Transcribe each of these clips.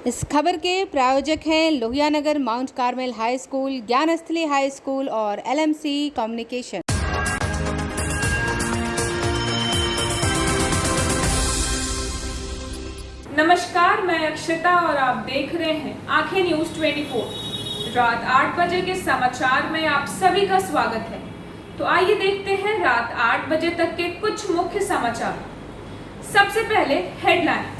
इस खबर के प्रायोजक हैं Lohia Nagar Mount Carmel high school, Gyansthali high school और LMC कम्युनिकेशन। नमस्कार, मैं अक्षता और आप देख रहे हैं आंखें न्यूज 24। रात 8 बजे के समाचार में आप सभी का स्वागत है। तो आइए देखते हैं रात 8 बजे तक के कुछ मुख्य समाचार। सबसे पहले हेडलाइंस।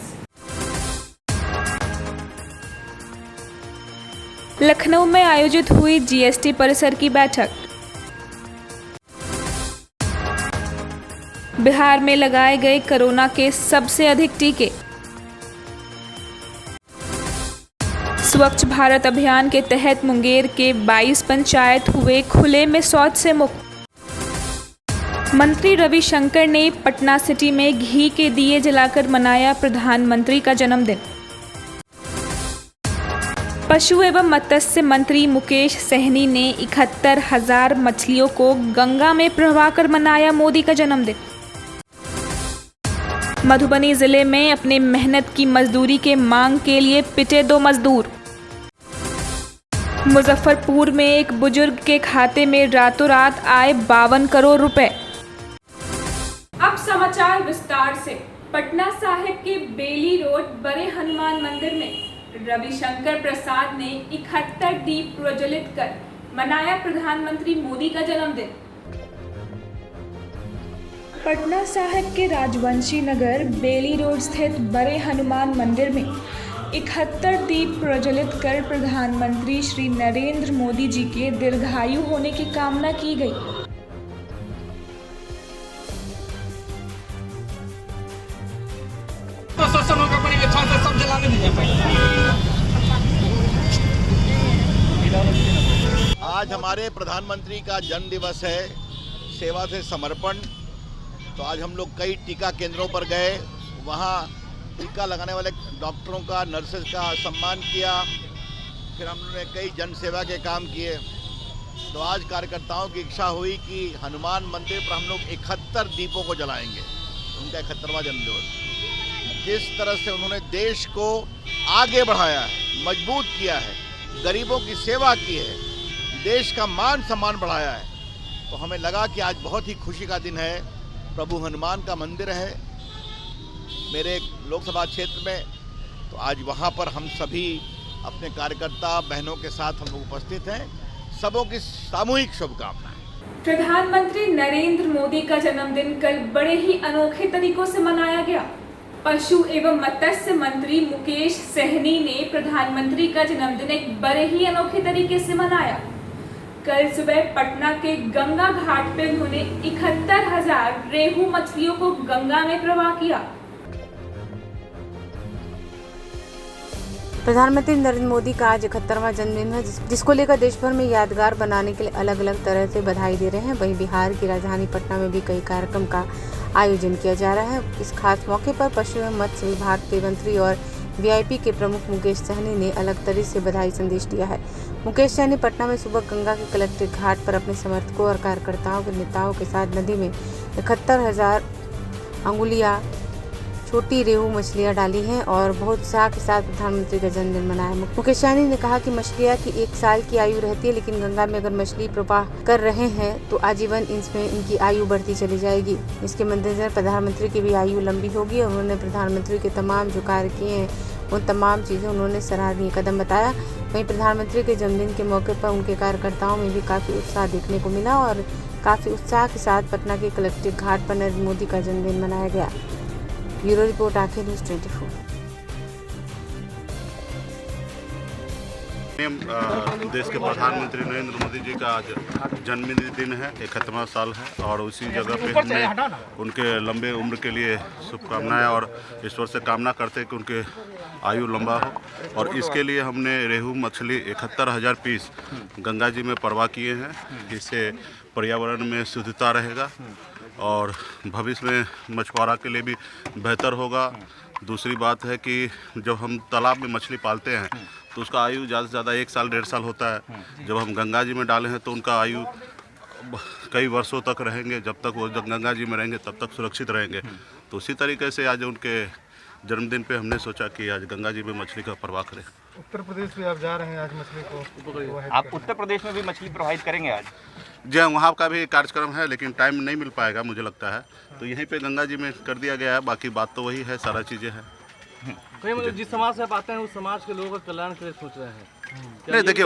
लखनऊ में आयोजित हुई GST परिसर की बैठक। बिहार में लगाए गए कोरोना के सबसे अधिक टीके। स्वच्छ भारत अभियान के तहत मुंगेर के 22 पंचायत हुए खुले में शौच से मुक्त। मंत्री रविशंकर ने पटना सिटी में घी के दिए जलाकर मनाया प्रधानमंत्री का जन्मदिन। पशु एवं मत्स्य मंत्री मुकेश सहनी ने 71,000 मछलियों को गंगा में प्रवाहकर मनाया मोदी का जन्मदिन। मधुबनी जिले में अपने मेहनत की मजदूरी के मांग के लिए पिटे 2 मजदूर। मुजफ्फरपुर में एक बुजुर्ग के खाते में रातों रात आए 52 करोड़ रुपए। अब समाचार विस्तार से। पटना साहिब के बेली रोड बड़े हनुमान मंदिर में रविशंकर प्रसाद ने 71 दीप प्रज्वलित कर मनाया प्रधानमंत्री मोदी का जन्मदिन। पटना साहिब के राजवंशी नगर बेली रोड स्थित बड़े हनुमान मंदिर में 71 दीप प्रज्वलित कर प्रधानमंत्री श्री नरेंद्र मोदी जी के दीर्घायु होने की कामना की गई। आज हमारे प्रधानमंत्री का जन्म दिवस है, सेवा से समर्पण। तो आज हम लोग कई टीका केंद्रों पर गए, वहाँ टीका लगाने वाले डॉक्टरों का, नर्सेज का सम्मान किया। फिर हमने कई जन सेवा के काम किए। तो आज कार्यकर्ताओं की इच्छा हुई कि हनुमान मंदिर पर हम लोग 71 दीपों को जलाएंगे, उनका 71वां जन्मदिवस। जिस तरह से उन्होंने देश को आगे बढ़ाया है, मजबूत किया है, गरीबों की सेवा की है, देश का मान सम्मान बढ़ाया है, तो हमें लगा कि आज बहुत ही खुशी का दिन है। प्रभु हनुमान का मंदिर है मेरे लोकसभा क्षेत्र में, तो आज वहाँ पर हम सभी अपने कार्यकर्ता बहनों के साथ हम लोग उपस्थित हैं। सबों की सामूहिक शुभकामनाएं। प्रधानमंत्री नरेंद्र मोदी का जन्मदिन कल बड़े ही अनोखे तरीकों से मनाया गया। पशु एवं मत्स्य मंत्री मुकेश सहनी ने प्रधानमंत्री का जन्मदिन एक बड़े ही अनोखे तरीके से मनाया। कल सुबह पटना के गंगा घाट पे उन्होंने 71,000 रेहू मछलियों को गंगा में प्रवाह किया। प्रधानमंत्री नरेंद्र मोदी का आज 71वां जन्मदिन है, जिसको लेकर देश भर में यादगार बनाने के लिए अलग अलग तरह से बधाई दे रहे हैं। वहीं बिहार की राजधानी पटना में भी कई कार्यक्रम का आयोजन किया जा रहा है। इस खास मौके पर पशु एवं मत्स्य विभाग के मंत्री और VIP के प्रमुख मुकेश सहनी ने अलग तरह से बधाई संदेश दिया है। मुकेश सहनी पटना में सुबह गंगा के कलेक्ट्रेट घाट पर अपने समर्थकों और कार्यकर्ताओं के नेताओं के साथ नदी में 71,000 अंगुलियां छोटी रेहू मछलियां डाली हैं और बहुत उत्साह के साथ प्रधानमंत्री का जन्मदिन मनाया। मुकेश सहनी ने कहा कि मछलियां की 1 साल की आयु रहती है, लेकिन गंगा में अगर मछली प्रवाह कर रहे हैं तो आजीवन इसमें इनकी आयु बढ़ती चली जाएगी। इसके मद्देनजर प्रधानमंत्री की भी आयु लंबी होगी। और उन्होंने प्रधानमंत्री के तमाम जो कार्य किए हैं उन तमाम चीज़ें उन्होंने सराहनीय कदम बताया। वहीं प्रधानमंत्री के जन्मदिन के मौके पर उनके कार्यकर्ताओं में भी काफ़ी उत्साह देखने को मिला और काफ़ी उत्साह के साथ पटना के कलेक्ट्रेट घाट पर नरेंद्र मोदी का जन्मदिन मनाया गया। ब्यूरो रिपोर्ट आंखें न्यूज 24। देश के प्रधानमंत्री नरेंद्र मोदी जी का आज जन्मदिन है, 71वां साल है। और उसी जगह पे हमने उनके लंबे उम्र के लिए शुभकामनाएं और ईश्वर से कामना करते हैं कि उनके आयु लंबा हो। और इसके लिए हमने रेहू मछली 71,000 पीस गंगा जी में परवाह किए हैं। इससे पर्यावरण में शुद्धता रहेगा और भविष्य में मछुआरा के लिए भी बेहतर होगा। दूसरी बात है कि जब हम तालाब में मछली पालते हैं तो उसका आयु ज़्यादा से ज़्यादा 1 साल 1.5 साल होता है। जब हम गंगा जी में डाले हैं तो उनका आयु कई वर्षों तक रहेंगे। जब तक वो गंगा जी में रहेंगे तब तक सुरक्षित रहेंगे। तो उसी तरीके से आज उनके जन्मदिन पे हमने सोचा कि आज गंगा जी में मछली का प्रवाह करें। उत्तर प्रदेश भी आप जा रहे हैं आज मछली को आप उत्तर प्रदेश में भी मछली प्रवाहित करेंगे आज? जी हाँ, वहाँ का भी कार्यक्रम है, लेकिन टाइम नहीं मिल पाएगा मुझे लगता है, तो यहीं पे गंगा जी में कर दिया गया है। बाकी बात तो वही है, सारा चीज़ें हैं। मतलब जिस समाज से आप आते हैं उस समाज के लोगों का कल्याण के लिए सोच रहे हैं? नहीं देखिए,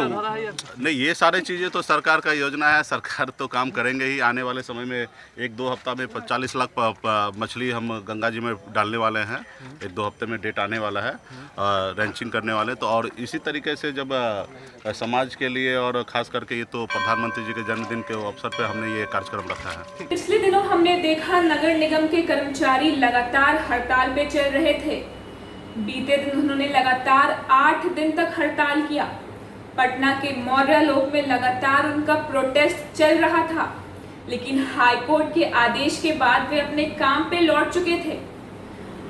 नहीं ये सारी चीज़ें तो सरकार का योजना है, सरकार तो काम करेंगे ही। आने वाले समय में 1-2 हफ्ता में 40 लाख मछली हम गंगा जी में डालने वाले हैं। 1-2 हफ्ते में डेट आने वाला है, रैंचिंग करने वाले। तो और इसी तरीके से जब समाज के लिए और ख़ास करके ये तो प्रधानमंत्री जी के जन्मदिन के अवसर पर हमने ये कार्यक्रम रखा है। पिछले दिनों हमने देखा नगर निगम के कर्मचारी लगातार हड़ताल पे चल रहे थे। बीते दिन उन्होंने लगातार 8 दिन तक हड़ताल किया। पटना के मौर्य लोक में लगातार उनका प्रोटेस्ट चल रहा था, लेकिन हाईकोर्ट के आदेश के बाद वे अपने काम पे लौट चुके थे।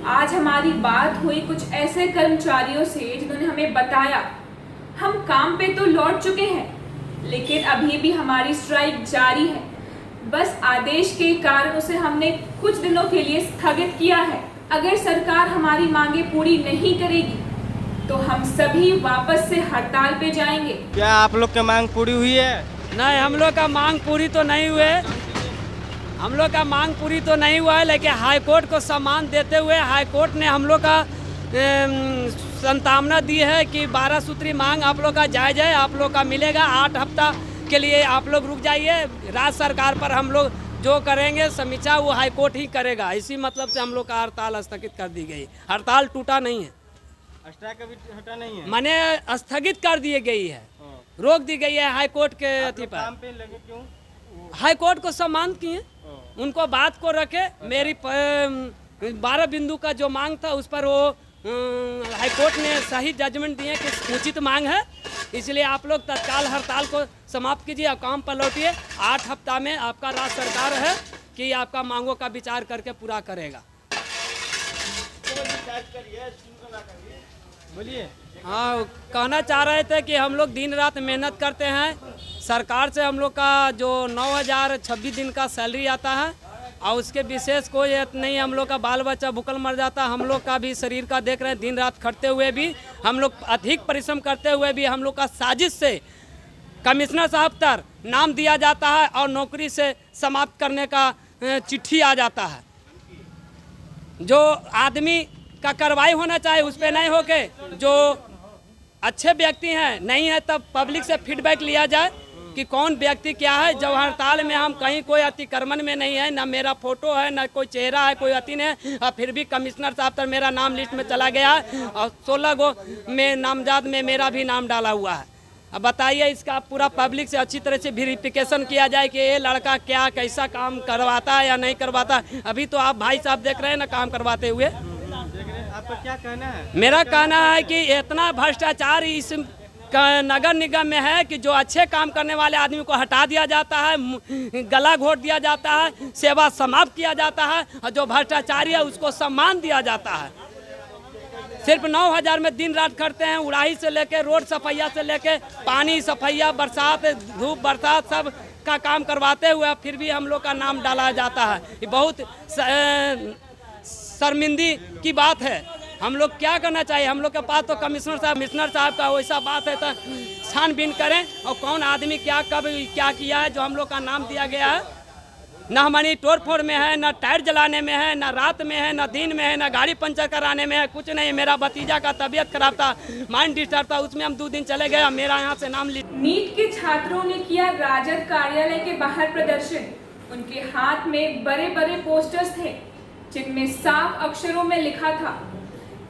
आज हमारी बात हुई कुछ ऐसे कर्मचारियों से जिन्होंने हमें बताया, हम काम पे तो लौट चुके हैं, लेकिन अभी भी हमारी स्ट्राइक जारी है। बस आदेश के कारण उसे हमने कुछ दिनों के लिए स्थगित किया है। अगर सरकार हमारी मांगे पूरी नहीं करेगी तो हम सभी वापस से हड़ताल पे जाएंगे। क्या आप लोग की मांग पूरी हुई है? नहीं, हम लोग का मांग पूरी तो नहीं हुए। हम लोग का मांग पूरी तो नहीं हुआ है, लेकिन हाईकोर्ट को सम्मान देते हुए हाईकोर्ट ने हम लोग का संतावना दी है कि 12 सूत्री मांग आप लोग का जायज़ है, आप लोग का मिलेगा। 8 हफ्ता के लिए आप लोग रुक जाइए। राज्य सरकार पर हम लोग जो करेंगे समीक्षा वो हाईकोर्ट ही करेगा। इसी मतलब से हम लोग का हड़ताल स्थगित कर दी गई। हड़ताल टूटा नहीं है, स्ट्राइक अभी हटा नहीं है, माने स्थगित कर दी गई है, रोक दी गई है हाईकोर्ट के अति पर। काम पे लगे क्यों? हाईकोर्ट को सम्मान किए, उनको बात को रखे। मेरी 12 बिंदु का जो मांग था उस पर वो हाईकोर्ट ने सही जजमेंट दिए कि उचित मांग है, इसलिए आप लोग तत्काल हड़ताल को समाप्त कीजिए और काम पर लौटिए। 8 हफ्ता में आपका राज्य सरकार है कि आपका मांगों का विचार करके पूरा करेगा। बोलिए। हाँ, कहना चाह रहे थे कि हम लोग दिन रात मेहनत करते हैं। सरकार से हम लोग का जो 9,026 दिन का सैलरी आता है और उसके विशेष कोई नहीं, हम लोग का बाल बच्चा भूखल मर जाता। हम लोग का भी शरीर का देख रहे हैं, दिन रात खटते हुए भी हम लोग अधिक परिश्रम करते हुए भी हम लोग का साजिश से कमिश्नर साहब तक नाम दिया जाता है और नौकरी से समाप्त करने का चिट्ठी आ जाता है। जो आदमी का कार्रवाई होना चाहिए उस पर नहीं होके जो अच्छे व्यक्ति हैं नहीं है, तब पब्लिक से फीडबैक लिया जाए कि कौन व्यक्ति क्या है। जब हड़ताल में हम कहीं कोई अतिक्रमण में नहीं है, ना मेरा फोटो है, ना कोई चेहरा है, कोई अति नहीं, और फिर भी कमिश्नर साहब तक मेरा नाम लिस्ट में चला गया है और 16 गो में नामजद में मेरा भी नाम डाला हुआ है। अब बताइए, इसका पूरा पब्लिक से अच्छी तरह से वेरिफिकेशन किया जाए कि ये लड़का क्या कैसा काम करवाता है या नहीं करवाता। अभी तो आप भाई साहब देख रहे हैं ना काम करवाते हुए। आपका क्या कहना है? मेरा कहना है कि इतना भ्रष्टाचार इस नगर निगम में है कि जो अच्छे काम करने वाले आदमी को हटा दिया जाता है, गला घोट दिया जाता है, सेवा समाप्त किया जाता है, और जो भ्रष्टाचारी है उसको सम्मान दिया जाता है। सिर्फ 9,000 में दिन रात करते हैं, उड़ाही से लेके रोड सफाइया से लेके पानी सफाइया, बरसात धूप बरसात सब का काम करवाते हुए फिर भी हम लोग का नाम डाला जाता है। ये बहुत शर्मिंदी की बात है। हम लोग क्या करना चाहिए? हम लोग के पास तो कमिश्नर साहब का वैसा बात है तो छानबीन करें और कौन आदमी क्या कब क्या किया है। जो हम लोग का नाम दिया गया है, ना हमारी तोड़ फोड़ में है, ना टायर जलाने में है, ना रात में है, ना दिन में है, ना गाड़ी पंचर कराने में है, कुछ नहीं। मेरा भतीजा का तबीयत खराब था, माइंड डिस्टर्ब था, उसमें हम 2 दिन चले गए, मेरा यहाँ से नाम लिख। नीट के छात्रों ने किया राजद कार्यालय के बाहर प्रदर्शन। उनके हाथ में बड़े बड़े पोस्टर्स थे जिनमें साफ अक्षरों में लिखा था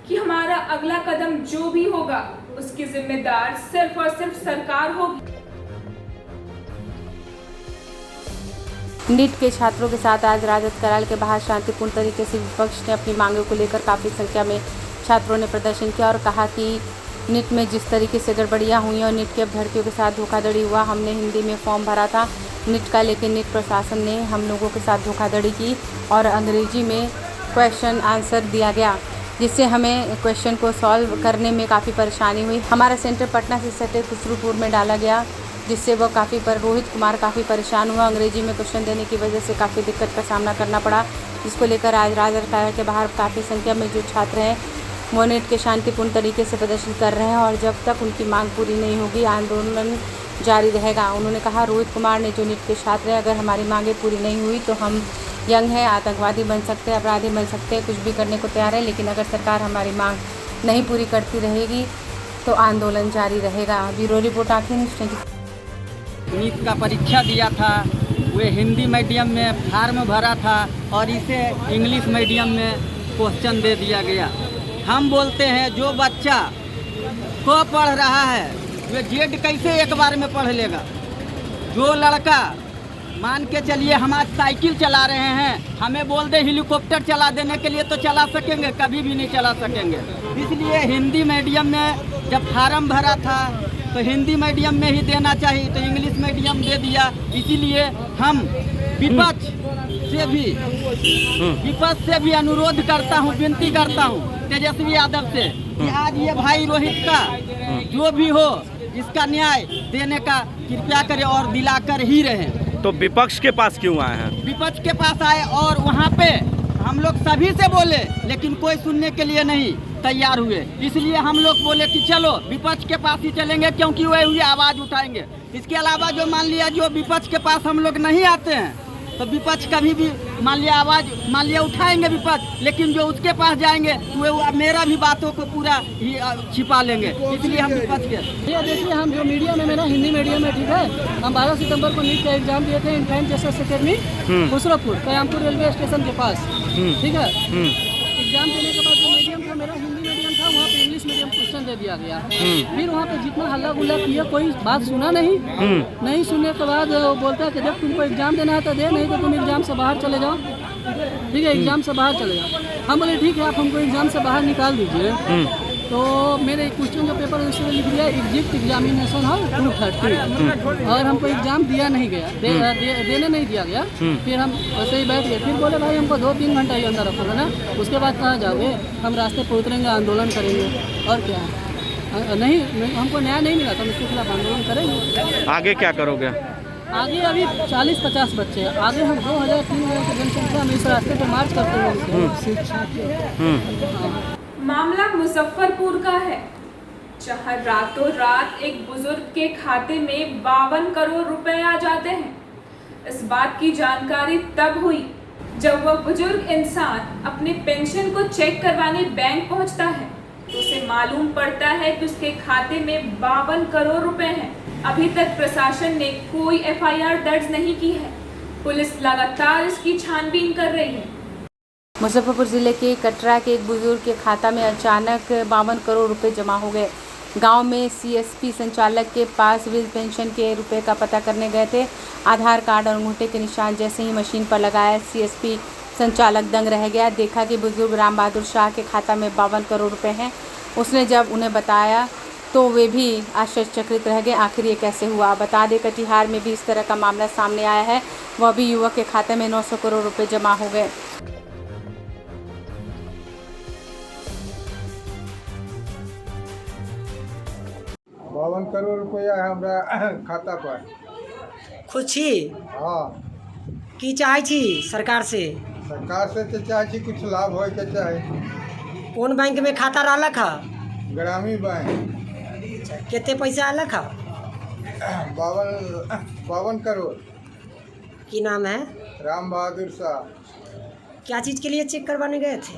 कि हमारा अगला कदम जो भी होगा उसकी जिम्मेदार सिर्फ और सिर्फ सरकार होगी। नीट के छात्रों के साथ आज राजद कार्यालय के बाहर शांतिपूर्ण तरीके से विपक्ष ने अपनी मांगों को लेकर काफ़ी संख्या में छात्रों ने प्रदर्शन किया और कहा कि नीट में जिस तरीके से गड़बड़ियां हुई और नीट के अभ्यर्थियों के साथ धोखाधड़ी हुआ। हमने हिंदी में फॉर्म भरा था नीट का, लेकिन नीट प्रशासन ने हम लोगों के साथ धोखाधड़ी की और अंग्रेजी में क्वेश्चन आंसर दिया गया, जिससे हमें क्वेश्चन को सॉल्व करने में काफ़ी परेशानी हुई। हमारा सेंटर पटना से सटे खुसरूपुर में डाला गया, जिससे वह रोहित कुमार काफ़ी परेशान हुआ। अंग्रेजी में क्वेश्चन देने की वजह से काफ़ी दिक्कत का सामना करना पड़ा। जिसको लेकर आज राजरखाया के बाहर काफ़ी संख्या में जो छात्र हैं वो नेट के शांतिपूर्ण तरीके से प्रदर्शन कर रहे हैं और जब तक उनकी मांग पूरी नहीं होगी आंदोलन जारी रहेगा। उन्होंने कहा, रोहित कुमार ने जो नीट के छात्र हैं, अगर हमारी मांगें पूरी नहीं हुई तो हम यंग हैं, आतंकवादी बन सकते हैं, अपराधी बन सकते हैं, कुछ भी करने को तैयार है, लेकिन अगर सरकार हमारी मांग नहीं पूरी करती रहेगी तो आंदोलन जारी रहेगा। ब्यूरो रिपोर्ट आखिर नीट का परीक्षा दिया था, वे हिंदी मीडियम में फार्म भरा था और इसे इंग्लिश मीडियम में क्वेश्चन दे दिया गया। हम बोलते हैं जो बच्चा को पढ़ रहा है वे जेड कैसे एक बार में पढ़ लेगा। जो लड़का मान के चलिए हम आज साइकिल चला रहे हैं, हमें बोल दे हेलीकॉप्टर चला देने के लिए तो चला सकेंगे, कभी भी नहीं चला सकेंगे। इसलिए हिंदी मीडियम में जब फार्म भरा था तो हिंदी मीडियम में ही देना चाहिए, तो इंग्लिश मीडियम दे दिया। इसीलिए हम विपक्ष से भी अनुरोध करता हूँ, विनती करता हूँ तेजस्वी यादव से कि आज ये भाई रोहित का जो भी हो इसका न्याय देने का कृपया करें और दिलाकर ही रहे। तो विपक्ष के पास क्यों आए हैं? विपक्ष के पास आए और वहाँ पे हम लोग सभी से बोले, लेकिन कोई सुनने के लिए नहीं तैयार हुए। इसलिए हम लोग बोले कि चलो विपक्ष के पास ही चलेंगे, क्योंकि वे हुई आवाज़ उठाएंगे। इसके अलावा जो मान लिया जो विपक्ष के पास हम लोग नहीं आते हैं तो विपक्ष कभी भी मान लिया उठाएंगे विपक्ष, लेकिन जो उसके पास जाएंगे वे मेरा भी बातों को पूरा ही छिपा लेंगे। इसलिए हम विपक्ष के ये देखिए, हम जो मीडियम में मेरा हिंदी मीडियम में, ठीक है, हम 12 सितंबर को नीट का एग्जाम दिए थे infant Jesus academy Khusropur Kayampur railway station के पास, ठीक है। एग्जाम देने के बाद जो मीडियम था मेरा हिंदी मीडियम था, वहाँ पे इंग्लिश मीडियम क्वेश्चन दे दिया गया। फिर वहाँ पे जितना हल्ला गुल्ला किया कोई बात सुना नहीं। नहीं सुनने के बाद वो बोलता है कि जब तुमको एग्जाम देना है तो दे, नहीं तो तुम एग्जाम से बाहर चले जाओ, ठीक है, एग्जाम से बाहर चले जाओ। हम बोले ठीक है, आप हमको एग्जाम से बाहर निकाल दीजिए। तो मेरे क्वेश्चन जो पेपर उसमें लिख दिया एग्जिट एग्जामिनेशन हॉल 230 और हमको एग्जाम दिया नहीं गया, देने नहीं दिया गया। फिर हम वैसे ही बैठ गए। फिर बोले भाई हमको 2-3 घंटा ही अंदर रखोगे ना, उसके बाद कहाँ जाओगे, हम रास्ते पर उतरेंगे, आंदोलन करेंगे और क्या है। नहीं, हमको न्याय नहीं मिला तो हम इसके खिलाफ आंदोलन करेंगे। आगे क्या करोगे? आगे अभी 40-50 बच्चे हैं, आगे हम 2000-3000 की जनसंख्या हम इस रास्ते पर मार्च करते हैं। मामला मुजफ्फरपुर का है, जहां रातों रात एक बुजुर्ग के खाते में 52 करोड़ रुपए आ जाते हैं। इस बात की जानकारी तब हुई जब वह बुजुर्ग इंसान अपने पेंशन को चेक करवाने बैंक पहुंचता है तो उसे मालूम पड़ता है कि उसके खाते में 52 करोड़ रुपए हैं। अभी तक प्रशासन ने कोई FIR दर्ज नहीं की है। पुलिस लगातार इसकी छानबीन कर रही है। मुजफ्फरपुर जिले के कटरा के एक बुजुर्ग के खाता में अचानक 52 करोड़ रुपए जमा हो गए। गांव में CSP संचालक के पास वृद्ध पेंशन के रुपए का पता करने गए थे। आधार कार्ड और अंगूठे के निशान जैसे ही मशीन पर लगाया, CSP संचालक दंग रह गया। देखा कि बुजुर्ग राम बहादुर शाह के खाता में 52 करोड़ रुपए हैं। उसने जब उन्हें बताया तो वे भी आश्चर्यचकित रह गए, आखिर ये कैसे हुआ। बता दें कटिहार में भी इस तरह का मामला सामने आया है। वह भी युवक के खाते में 900 करोड़ रुपए जमा हो गए। 52 करोड़ रुपया है हमरा खाता पर। खुशी हाँ, की चाहे छी सरकार से? सरकार से तो चाहे कुछ लाभ हो के चाहे। कौन बैंक में खाता रहलक है? ग्रामीण बैंक। कितने पैसा आलक है? 52 करोड़। की नाम है? राम बहादुर शाह। क्या चीज़ के लिए चेक करवाने गए थे?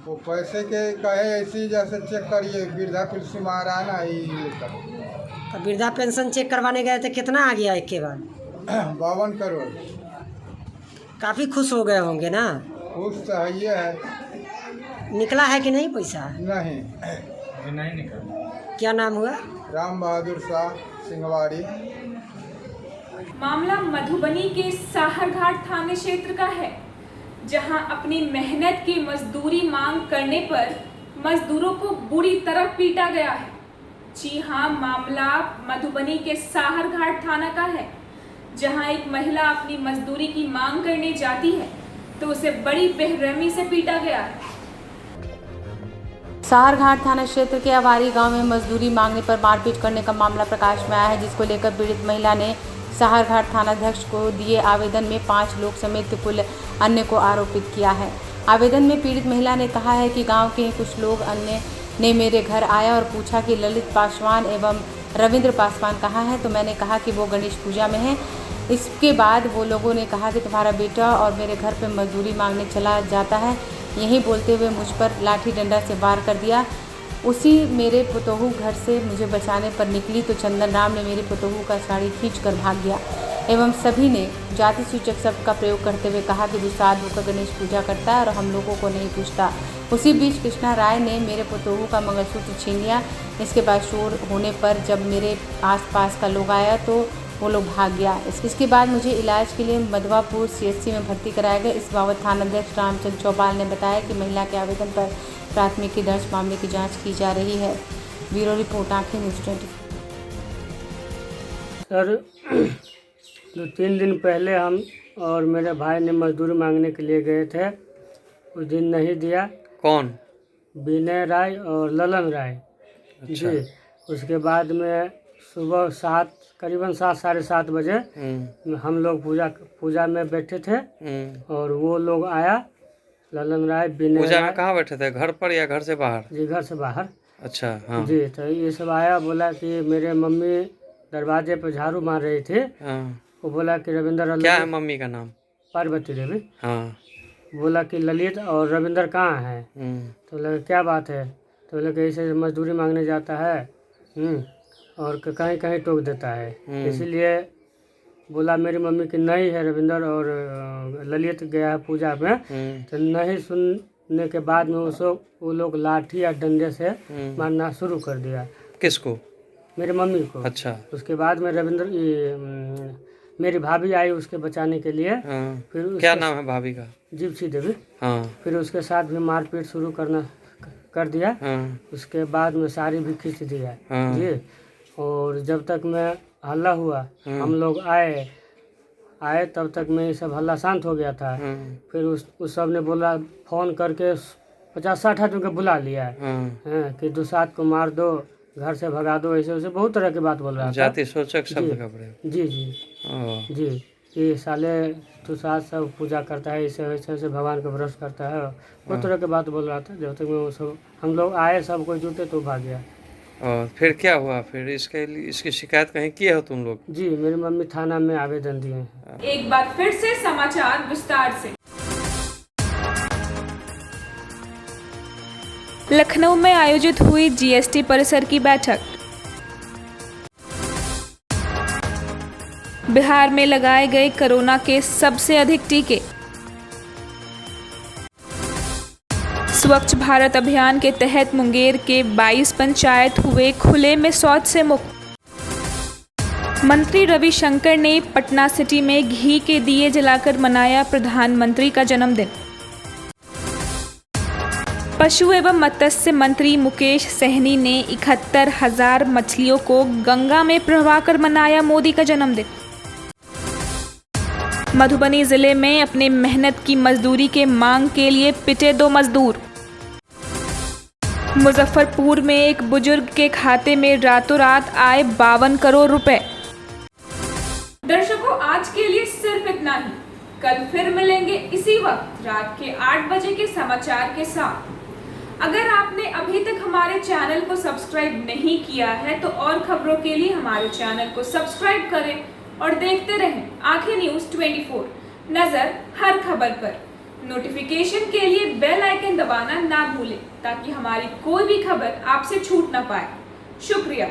वो पैसे के कहे ऐसी जैसे चेक करिए, वृद्धा पेंशन महाराना ही। तो वृद्धा पेंशन चेक करवाने गए थे, कितना आ गया एक के बाद? 52 करोड़। काफ़ी खुश हो गए होंगे ना? खुश तो है। निकला है कि नहीं पैसा? नहीं निकला। क्या नाम हुआ? राम बहादुर शाह, सिंहवाड़ी। मामला मधुबनी के साहरघाट थाने क्षेत्र का है, जहां अपनी मेहनत की मजदूरी मांग करने पर मजदूरों को बुरी तरह पीटा गया है। जी हां, मामला मधुबनी के साहरघाट थाना का है, जहां एक महिला अपनी मजदूरी की मांग करने जाती है तो उसे बड़ी बेरहमी से पीटा गया है। साहरघाट थाना क्षेत्र के अवारी गांव में मजदूरी मांगने पर मारपीट करने का मामला प्रकाश में आया है, जिसको लेकर पीड़ित महिला ने सहारघाट थानाध्यक्ष को दिए आवेदन में 5 लोग समेत कुल अन्य को आरोपित किया है। आवेदन में पीड़ित महिला ने कहा है कि गांव के कुछ लोग अन्य ने मेरे घर आया और पूछा कि ललित पासवान एवं रविंद्र पासवान कहाँ हैं, तो मैंने कहा कि वो गणेश पूजा में हैं। इसके बाद वो लोगों ने कहा कि तुम्हारा बेटा और मेरे घर पे मजदूरी मांगने चला जाता है। यही बोलते हुए मुझ पर लाठी डंडा से वार कर दिया। उसी मेरे पुतोहू घर से मुझे बचाने पर निकली तो चंदन राम ने मेरी पुतोहू का साड़ी खींचकर भाग गया एवं सभी ने जाति सूचक शब्द का प्रयोग करते हुए कहा कि दुसाध होकर गणेश पूजा करता है और हम लोगों को नहीं पूछता। उसी बीच कृष्णा राय ने मेरे पुतोहू का मंगलसूत्र छीन लिया। इसके बाद शोर होने पर जब मेरे आसपास का लोग आया तो वो लोग भाग गया। इसके बाद मुझे इलाज के लिए मधवापुर CHC में भर्ती कराया गया। इस बाबत थानाध्यक्ष रामचंद्र चौपाल ने बताया कि महिला के आवेदन पर प्राथमिकी दर्ज मामले की जांच की जा रही है। ब्यूरो रिपोर्ट आंखें न्यूज़ 24। सर 2-3 दिन पहले हम और मेरे भाई ने मजदूरी मांगने के लिए गए थे। उस दिन नहीं दिया। कौन? विनय राय और ललन राय। अच्छा। जी। उसके बाद में सुबह करीबन 7-7:30 बजे हम लोग पूजा में बैठे थे और वो लोग आया, ललन राय, विनय। पूजा में कहाँ बैठे थे, घर पर या घर से बाहर? जी, घर से बाहर। अच्छा, हाँ। जी, तो ये सब आया, बोला कि मेरे मम्मी दरवाजे पर झाड़ू मार रही थी। हाँ। वो बोला कि रविंद्र। क्या है मम्मी का नाम? पार्वती देवी। हाँ। बोला कि ललित और रविंद्र कहाँ हैं? तो बोला क्या बात है? तो बोला कि ऐसे मजदूरी मांगने जाता है और कहीं कहीं टोक देता है। इसीलिए बोला मेरी मम्मी की नहीं है, रविंद्र और ललित गया है पूजा में। तो नहीं सुनने के बाद में वो लोग लाठी या डंडे से मारना शुरू कर दिया। किसको? मेरी मम्मी को। अच्छा। उसके बाद में रविंद्र मेरी भाभी आई उसके बचाने के लिए। फिर क्या नाम है भाभी का? जिप्सी देवी। हाँ। फिर उसके साथ भी मारपीट शुरू कर दिया। उसके बाद में साड़ी भी खींच दिया। जी। और जब तक में हल्ला हुआ, हम लोग आए तब तक में ये सब हल्ला शांत हो गया था। फिर उस सब ने बोला, फोन करके 50-60 आदमी को बुला लिया कि दुसाध को मार दो, घर से भगा दो, ऐसे वैसे बहुत तरह की बात बोल रहा था। जाति सूचक शब्द का प्रयोग। जी जी जी। ये साले दुसाध सब पूजा करता है, ऐसे वैसे भगवान को भरोसा करता है, बहुत तरह की बात बोल रहा था। जब तक में वो सब हम लोग आए, सब कोई जुटे तो भाग गया। और फिर क्या हुआ? फिर इसकी शिकायत कहीं किए हो तुम लोग? जी, मेरी मम्मी थाना में आवेदन दिए हैं। एक बार फिर से समाचार विस्तार से। लखनऊ में आयोजित हुई GST परिसर की बैठक। बिहार में लगाए गए कोरोना के सबसे अधिक टीके। स्वच्छ भारत अभियान के तहत मुंगेर के 22 पंचायत हुए खुले में शौच से मुक्त। मंत्री रविशंकर ने पटना सिटी में घी के दिए जलाकर मनाया प्रधानमंत्री का जन्मदिन। पशु एवं मत्स्य मंत्री मुकेश सहनी ने 71,000 मछलियों को गंगा में प्रवाहकर मनाया मोदी का जन्मदिन। मधुबनी जिले में अपने मेहनत की मजदूरी के मांग के लिए पिटे 2 मजदूर। मुजफ्फरपुर में एक बुजुर्ग के खाते में रातों रात आए 52 करोड़ रुपए। दर्शकों, आज के लिए सिर्फ इतना ही। कल फिर मिलेंगे इसी वक्त रात के 8 बजे के समाचार के साथ। अगर आपने अभी तक हमारे चैनल को सब्सक्राइब नहीं किया है तो और खबरों के लिए हमारे चैनल को सब्सक्राइब करें और देखते रहें आंखें न्यूज़ 24, नजर हर खबर पर। नोटिफिकेशन के लिए बेल आइकन दबाना ना भूलें ताकि हमारी कोई भी खबर आपसे छूट ना पाए। शुक्रिया।